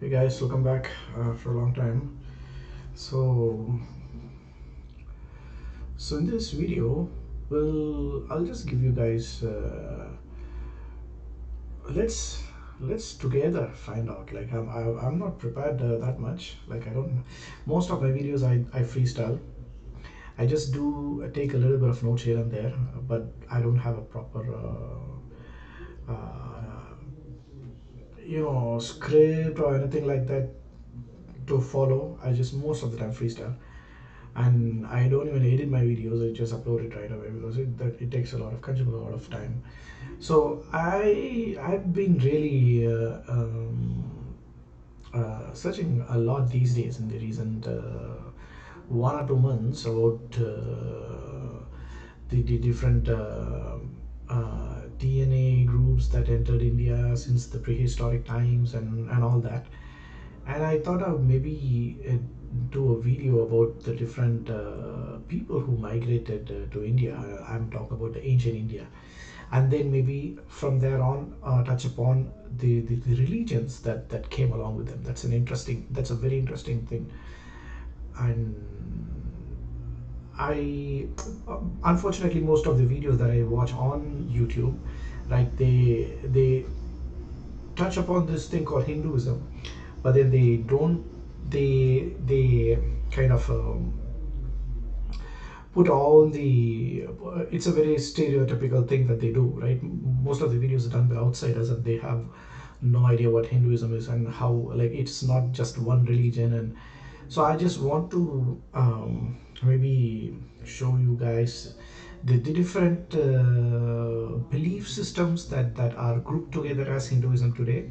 Hey guys, welcome back for a long time. So, so in this video, I'll just give you guys. Let's together find out. Like I'm not prepared that much. Like I don't. Most of my videos I freestyle. I just do take a little bit of notes here and there, but I don't have a proper script or anything like that to follow. I just most of the time freestyle. And I don't even edit my videos. I just upload it right away because it takes a lot of consume a lot of time. So I've been really searching a lot these days in the recent 1 or 2 months about the different DNA groups that entered India since the prehistoric times and all that. And I thought I would maybe do a video about the different people who migrated to India. I'm talking about the ancient India, and then maybe from there on touch upon the religions that came along with them. That's a very interesting thing. And I unfortunately most of the videos that I watch on YouTube, like they touch upon this thing called Hinduism, but then they don't they kind of put all the it's a very stereotypical thing that they do, right? Most of the videos are done by outsiders and they have no idea what Hinduism is and how, like, it's not just one religion. And so I just want to maybe show you guys the different belief systems that are grouped together as Hinduism today.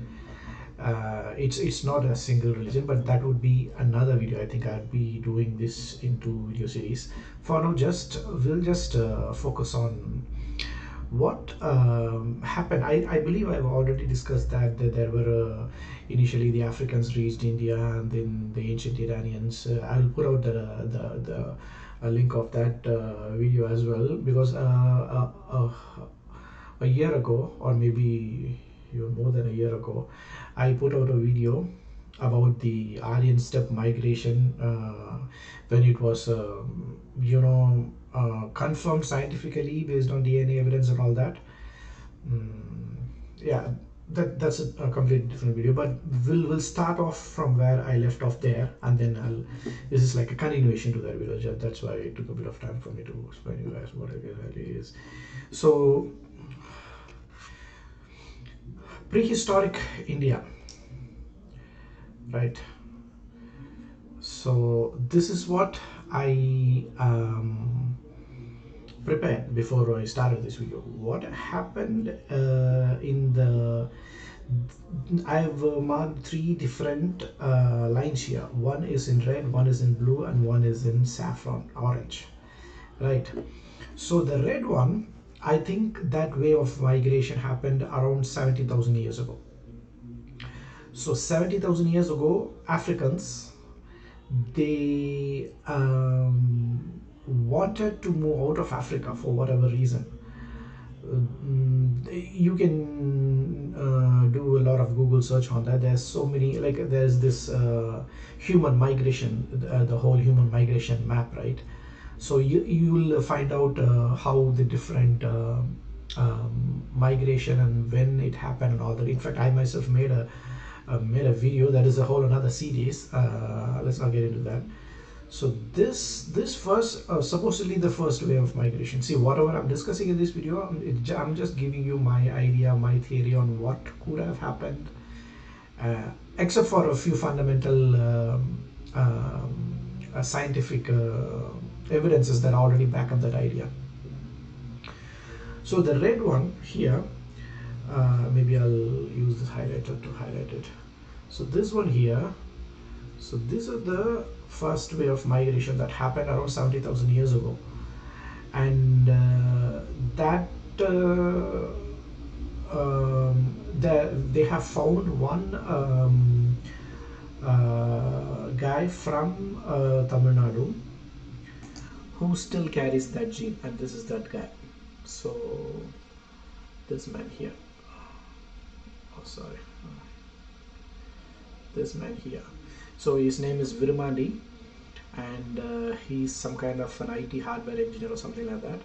It's not a single religion, but that would be another video. I think I'll be doing this into video series. For now, we'll just focus on what happened. I believe I've already discussed that there were initially the Africans reached India, and then the ancient Iranians. I'll put out the a link of that video as well, because a year ago, or maybe even more than a year ago, I put out a video about the Aryan steppe migration when it was, confirmed scientifically based on DNA evidence and all that. Yeah, that's a completely different video. But we'll start off from where I left off there, and then this is like a continuation to that video. That's why it took a bit of time for me to explain you guys what it really is. So, prehistoric India, right? So this is what I prepared before I started this video. What happened in the I've marked three different lines here. One is in red, one is in blue, and one is in saffron orange, right? So the red one, I think that wave of migration happened around 70,000 years ago. So 70,000 years ago, Africans, they wanted to move out of Africa for whatever reason. You can do a lot of Google search on that. There's so many, like there's this human migration, the whole human migration map, right? So you'll find out how the different migration and when it happened and all that. In fact, I myself made a video that is a whole another series. Let's not get into that. So this first supposedly the first wave of migration. See, whatever I'm discussing in this video, I'm just giving you my idea, my theory on what could have happened, except for a few fundamental scientific evidences that already back up that idea. So the red one here, maybe I'll use this highlighter to highlight it. So this one here, so this is the first wave of migration that happened around 70,000 years ago. And that they have found one guy from Tamil Nadu who still carries that gene, and this is that guy. So this man here, oh sorry, this man here. So his name is Virmandi, and he's some kind of an IT hardware engineer or something like that.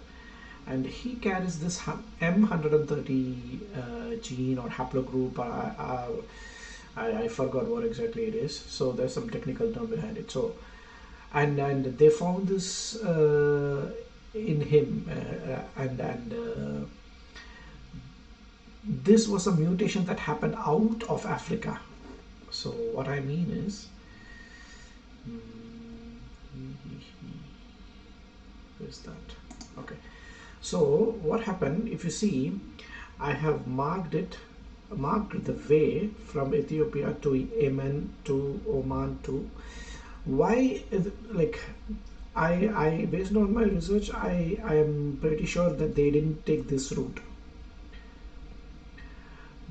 And he carries this M130 gene or haplogroup. I forgot what exactly it is. So there's some technical term behind it. So and they found this in him, and this was a mutation that happened out of Africa. So what I mean is, where's that? Okay. So what happened? If you see, I have marked the way from Ethiopia to Yemen to Oman to why like I based on my research, I am pretty sure that they didn't take this route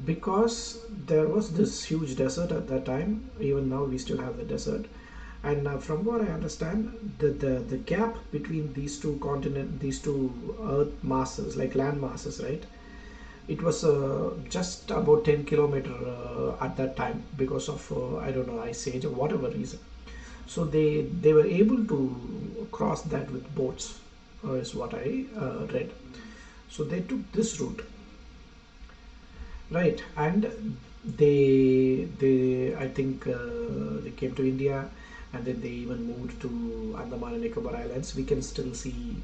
because there was this huge desert at that time. Even now we still have the desert, and from what I understand, the gap between these two earth masses, like land masses, right, it was just about 10 kilometer at that time because of I don't know, ice age or whatever reason. So they were able to cross that with boats, is what I read. So they took this route, right? And they I think they came to India, and then they even moved to Andaman and Nicobar Islands. We can still see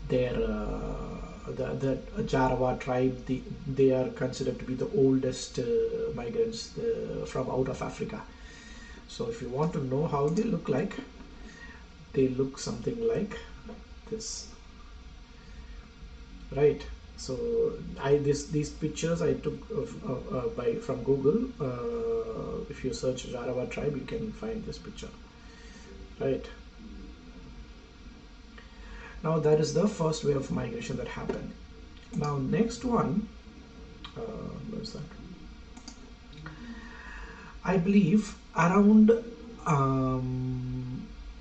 their the Jarawa tribe. They are considered to be the oldest migrants from out of Africa. So if you want to know how they look like, they look something like this, right? So these pictures I took from Google. If you search Jarawa tribe, you can find this picture, right? Now that is the first wave of migration that happened. Now next one, where's that? I believe around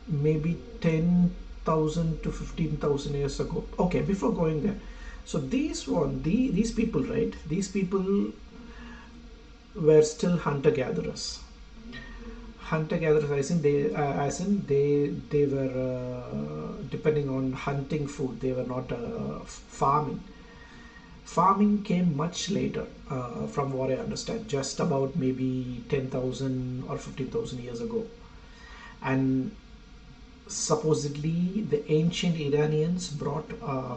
maybe 10,000 to 15,000 years ago. Okay, before going there, so these people, right? These people were still hunter-gatherers. Hunter-gatherers, as in they were depending on hunting food. They were not farming. Farming came much later, from what I understand, just about maybe 10,000 or 15,000 years ago. And supposedly the ancient Iranians brought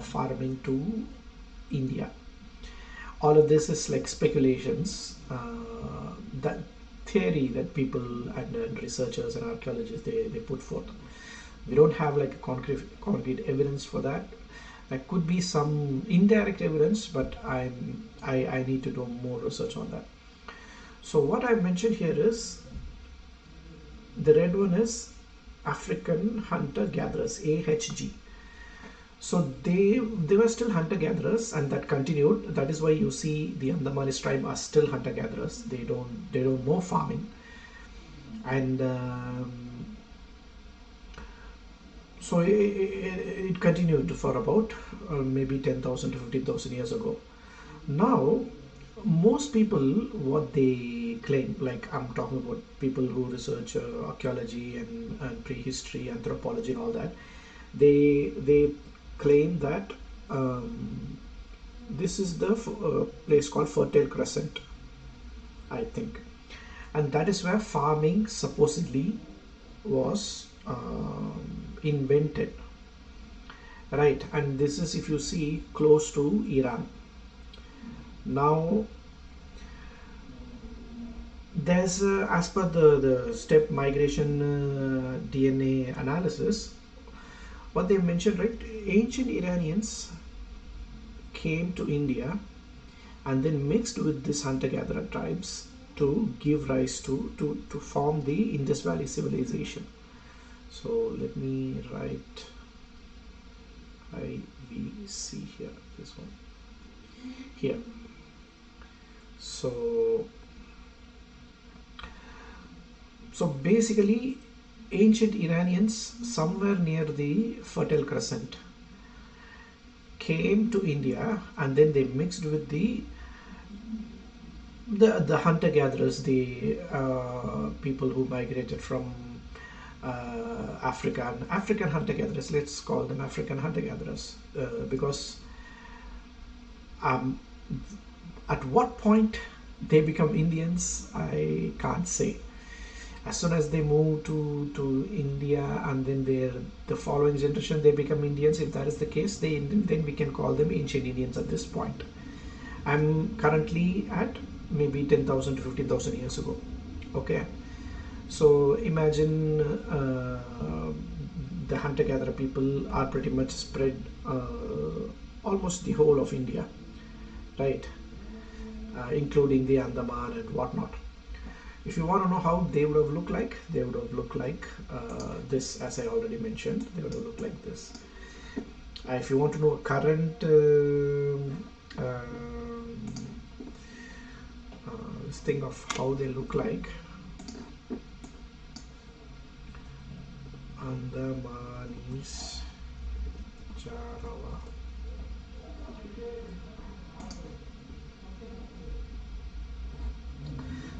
farming to India. All of this is like speculations, that theory that people and researchers and archaeologists they put forth. We don't have like a concrete evidence for that. There could be some indirect evidence, but I need to do more research on that. So what I mentioned here is the red one is African hunter-gatherers, AHG. So they were still hunter-gatherers, and that continued. That is why you see the Andamanese tribe are still hunter-gatherers. They don't know farming, and so it continued for about maybe 10,000 to 15,000 years ago. Now, most people, what they claim, like I'm talking about people who research archaeology and prehistory, anthropology, and all that, they claim that this is the place called Fertile Crescent, I think, and that is where farming supposedly was invented, right? And this is, if you see, close to Iran. Now there's as per the step migration DNA analysis, what they mentioned, right? Ancient Iranians came to India and then mixed with these hunter-gatherer tribes to give rise to form the Indus Valley civilization. So let me write IVC here, this one here. So basically ancient Iranians somewhere near the Fertile Crescent came to India, and then they mixed with the The hunter gatherers, the people who migrated from African hunter gatherers. Let's call them African hunter gatherers because um, at what point they become Indians, I can't say. As soon as they move to India, and then the following generation they become Indians. If that is the case, then we can call them ancient Indians at this point. I'm currently at maybe 10,000 to 15,000 years ago. Okay, so imagine the hunter-gatherer people are pretty much spread almost the whole of India, right? Including the Andaman and whatnot. If you want to know how they would have looked like, they would have looked like this, as I already mentioned. They would have looked like this. If you want to know a current this thing of how they look like, Andamanese Jarawa.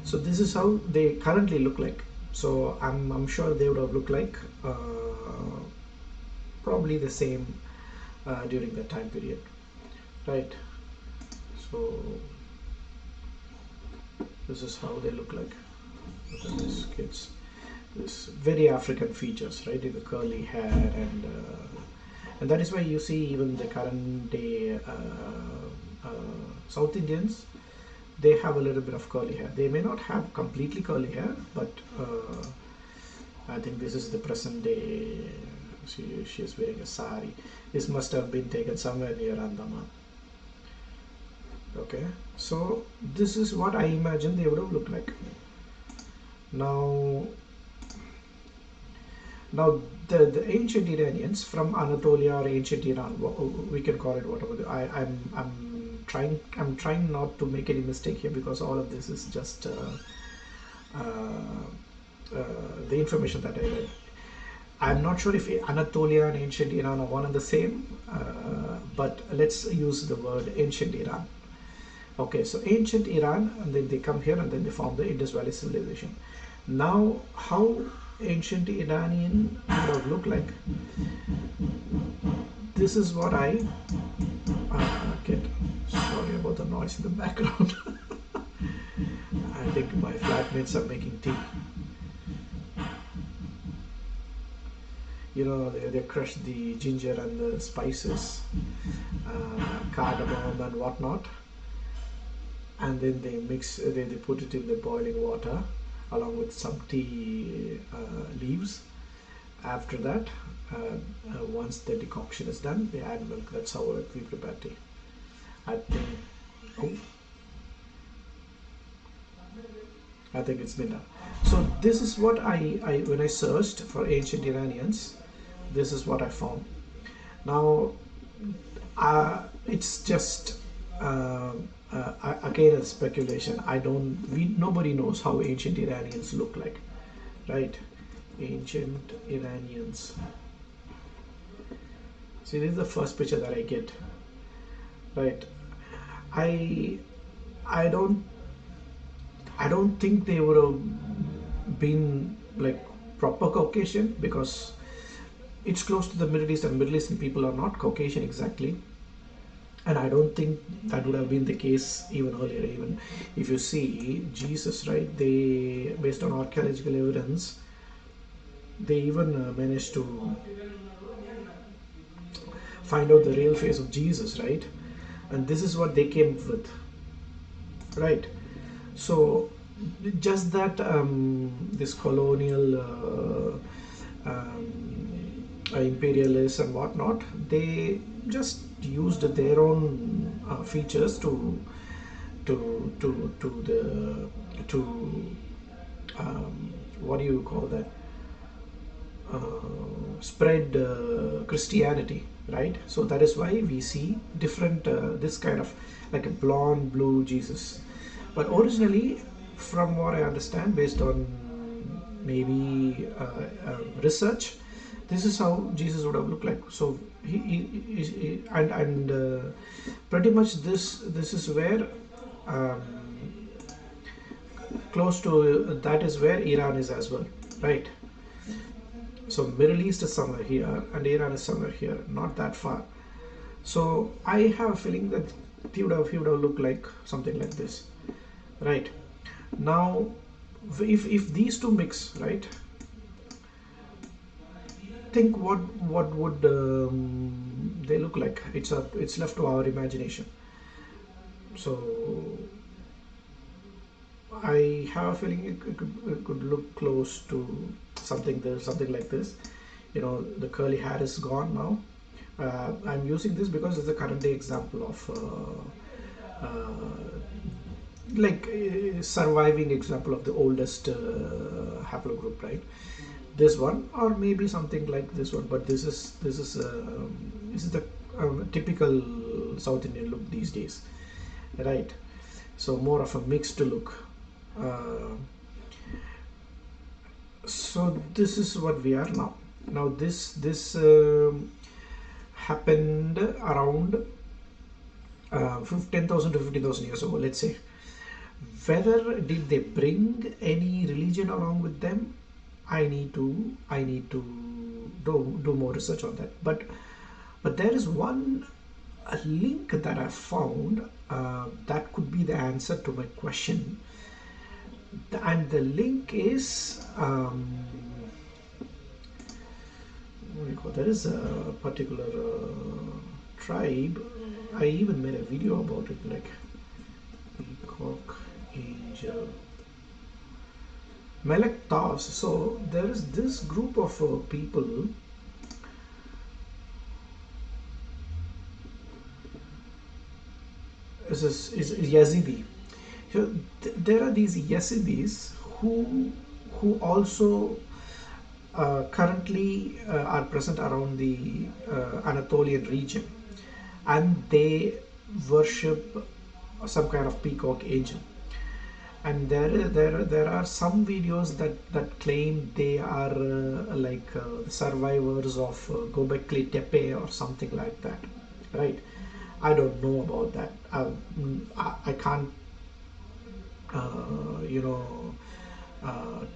So this is how they currently look like. So I'm sure they would have looked like probably the same during that time period, right? So this is how they look like. Look at these kids. This very African features, right? The curly hair, and that is why you see even the current day South Indians, they have a little bit of curly hair. They may not have completely curly hair, but I think this is the present day. She is wearing a sari. This must have been taken somewhere near Andaman. Okay, so this is what I imagine they would have looked like. Now the ancient Iranians from Anatolia or ancient Iran, we can call it whatever. I'm trying not to make any mistake here, because all of this is just the information that I read. I'm not sure if Anatolia and ancient Iran are one and the same, but let's use the word ancient Iran. Okay, so ancient Iran, and then they come here and then they form the Indus Valley civilization. Now, how ancient Iranian would have looked like? This is what I get. Sorry about the noise in the background. I think my flatmates are making tea. You know, they crush the ginger and the spices, cardamom and whatnot, and then they mix. They put it in the boiling water along with some tea leaves. After that, once the decoction is done, they add milk. That's how we prepare tea. I think it's been done. So this is what I when I searched for ancient Iranians, this is what I found. Now it's just again a speculation. Nobody knows how ancient Iranians look like, right? Ancient Iranians. See, this is the first picture that I get, right? I don't think they would have been like proper Caucasian, because it's close to the Middle East, and Middle Eastern people are not Caucasian exactly. And I don't think that would have been the case even earlier. Even if you see Jesus, right? They, based on archaeological evidence, they even managed to find out the real face of Jesus, right? And this is what they came up with, right? So just that this colonial imperialists and whatnot, they just used their own features to what do you call that, spread Christianity, right? So that is why we see different this kind of like a blonde blue Jesus. But originally, from what I understand, based on maybe research, this is how Jesus would have looked like. So and pretty much this is where close to that is where Iran is as well, right? So Middle East is somewhere here and Iran is somewhere here, not that far. So I have a feeling that he would have looked like something like this, right? Now, if these two mix, right? Think what would they look like? It's left to our imagination. So I have a feeling it could look close to something like this. The curly hair is gone now. I'm using this because it's a current day example of surviving example of the oldest haplogroup, right? This one, or maybe something like this one, but this is the typical South Indian look these days, right? So more of a mixed look. Uh, so this is what we are now. Now this happened around 10,000 to 15,000 years ago, let's say. Whether did they bring any religion along with them? I need to do more research on that. But there is one a link that I found that could be the answer to my question, and the link is what do you call, there is a particular tribe. I even made a video about it, like peacock angel Melek Tavs. So there is this group of people. Is Yazidi. So there are these Yazidis who also currently are present around the Anatolian region, and they worship some kind of peacock angel. And there are some videos that claim they are survivors of Gobekli Tepe or something like that, right? I don't know about that. I can't you know uh,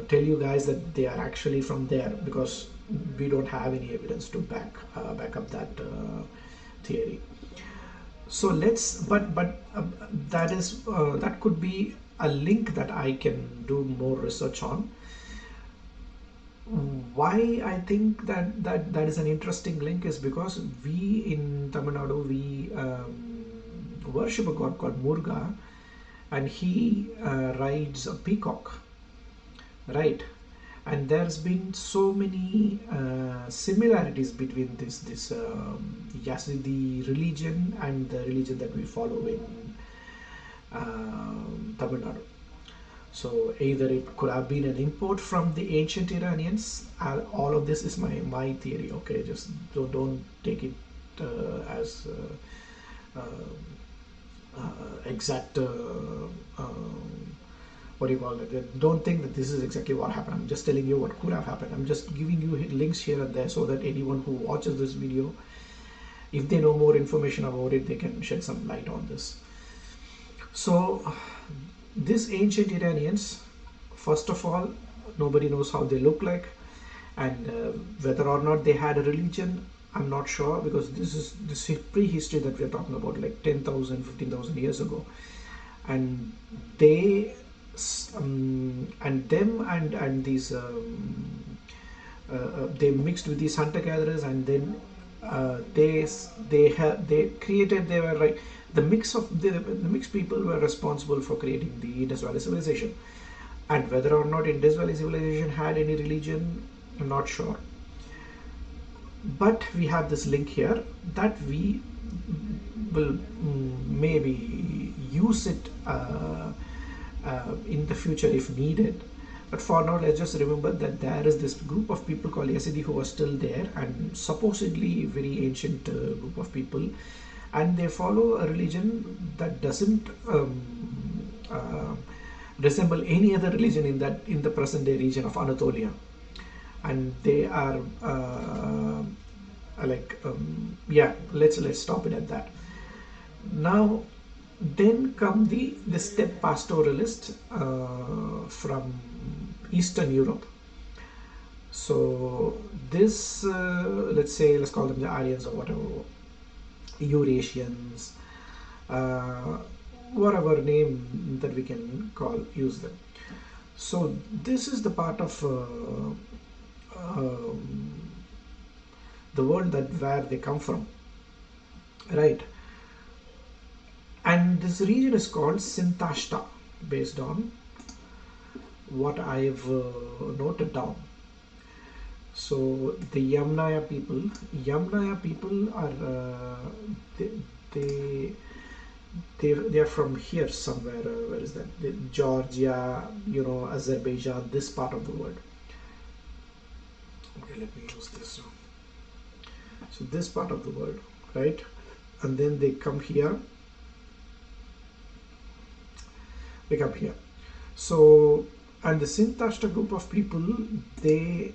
tell you guys that they are actually from there, because we don't have any evidence to back up that theory. So that could be a link that I can do more research on. Why I think that is an interesting link is because we in Tamil Nadu, we worship a god called Muruga, and he rides a peacock, right? And there's been so many similarities between this Yazidi religion and the religion that we follow in Tamil Nadu. So either it could have been an import from the ancient Iranians. All of this is my theory. Okay, just don't take it as exact. What do you call it? Don't think that this is exactly what happened. I'm just telling you what could have happened. I'm just giving you links here and there so that anyone who watches this video, if they know more information about it, they can shed some light on this. So these ancient Iranians, first of all, nobody knows how they look like, and whether or not they had a religion, I'm not sure, because this is prehistory that we're talking about, like 10,000, 15,000 years ago, and they and them and these they mixed with these hunter gatherers, and then they created, they were like the mixed people were responsible for creating the Indus Valley civilization. And whether or not Indus Valley civilization had any religion, I'm not sure. But we have this link here that we will maybe use it in the future if needed. But for now, let's just remember that there is this group of people called Yazidi who are still there, and supposedly very ancient group of people, and they follow a religion that doesn't resemble any other religion in the present day region of Anatolia. And they are yeah, let's stop it at that. Now Then come the steppe pastoralist from Eastern Europe. So this, let's call them the Aryans or whatever, Eurasians, uh, whatever name that we can use them. So this is the part of the world that where they come from, right? And this region is called Sintashta, based on what I've noted down. So the Yamnaya people are they, they they are from here somewhere. Where is that? Georgia, Azerbaijan, this part of the world. Okay, let me use this now. So this part of the world, right? And then they come here. They come here. So, and the Sintashta group of people, the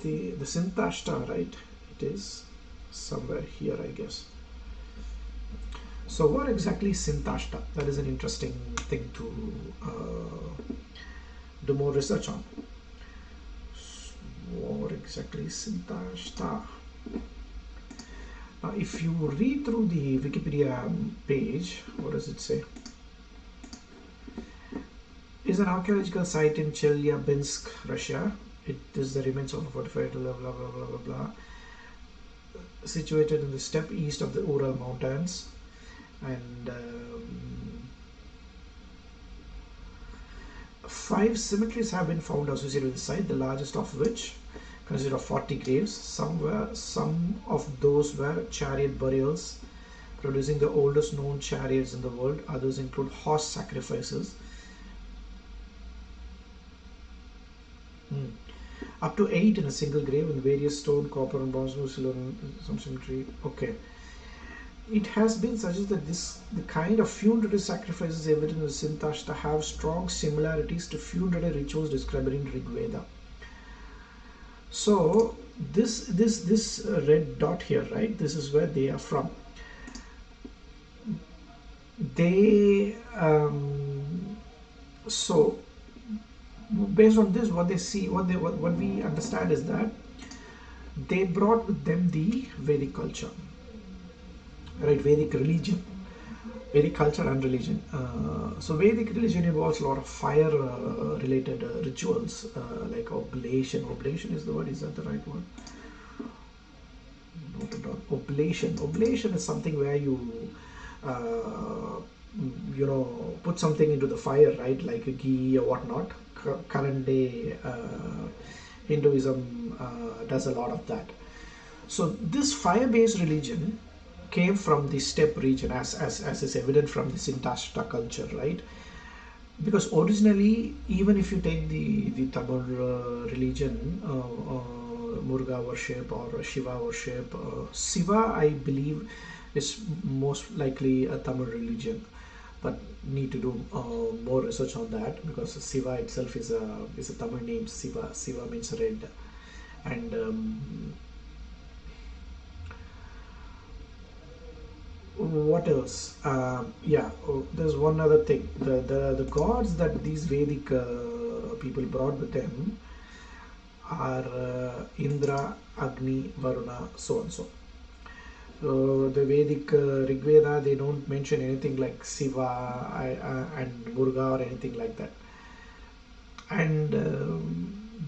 Sintashta, right? It is somewhere here, I guess. So what exactly is Sintashta? That is an interesting thing to do more research on. What exactly is Sintashta? Now, if you read through the Wikipedia page, what does it say? Is an archaeological site in Chelyabinsk, Russia. It is the remains of a fortified blah blah blah blah blah blah, situated in the steppe east of the Ural Mountains, and 5 cemeteries have been found associated with the site, the largest of which consisted of 40 graves. Some of those were chariot burials, producing the oldest known chariots in the world. Others include horse sacrifices. Up to 8 in a single grave in various stone, copper, and bronze, silver, and some cemetery. Okay. It has been suggested that the kind of funerary sacrifices evident in the Sintashta have strong similarities to funerary rituals described in Rig Veda. So this red dot here, right? This is where they are from. They so based on this, what they see, what we understand is that they brought with them the Vedic culture, right? Vedic religion, Vedic culture and religion. So Vedic religion involves a lot of fire related rituals, like oblation. Oblation is the word. Is that the right word? Note it down. Oblation. Oblation is something where you put something into the fire, right? Like a ghee or whatnot. Current day Hinduism does a lot of that. So this fire-based religion came from the steppe region, as is evident from the Sintashta culture, right? Because originally, even if you take the Tamil religion, Muruga worship or Shiva worship, Shiva, I believe, is most likely a Tamil religion, but need to do more research on that, because Shiva itself is a Tamil name. Shiva means red, and what else? There's one other thing. The gods that these Vedic people brought with them are Indra, Agni, Varuna, so and so. So the Vedic Rig Veda, they don't mention anything like Shiva and Muruga or anything like that. And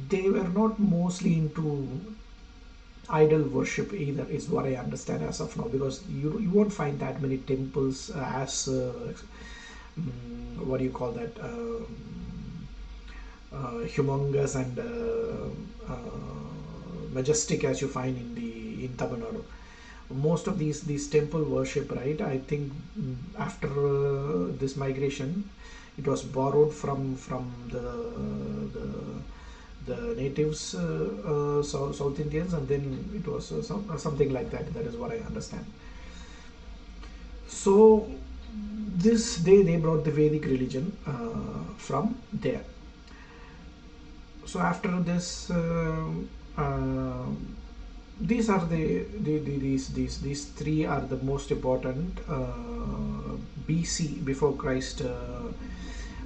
they were not mostly into idol worship either, is what I understand as of now, because you won't find that many temples as what do you call that, humongous and majestic as you find in Tamil Nadu. Most of these temple worship, right? I think after this migration, it was borrowed from the natives, South Indians, and then it was something like that. That is what I understand. So this they brought the Vedic religion from there. So after this, these are these three are the most important BC, before Christ,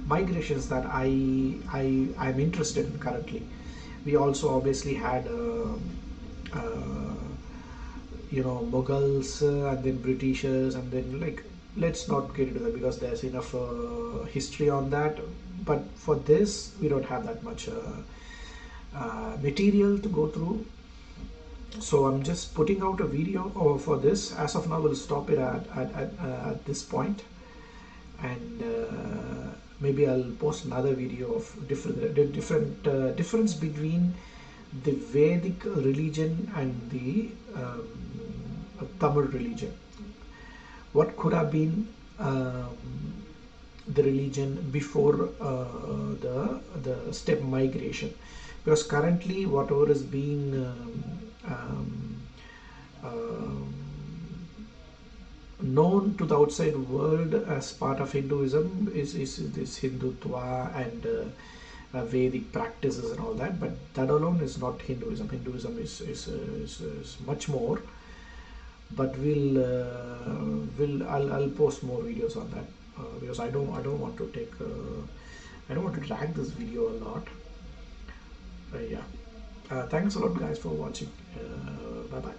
migrations that I'm interested in currently. We also obviously had Mughals, and then Britishers, and then, like, let's not get into that because there's enough history on that. But for this, we don't have that much material to go through. So I'm just putting out a video for this. As of now, we'll stop it at this point, and maybe I'll post another video of different difference between the Vedic religion and the Tamil religion. What could have been the religion before the step migration? Because currently, whatever is being known to the outside world as part of Hinduism is this Hindutva and Vedic practices and all that, but that alone is not Hinduism. Hinduism is much more. But I'll post more videos on that because I don't want to take I don't want to drag this video a lot. Yeah. Thanks a lot, guys, for watching. Bye bye.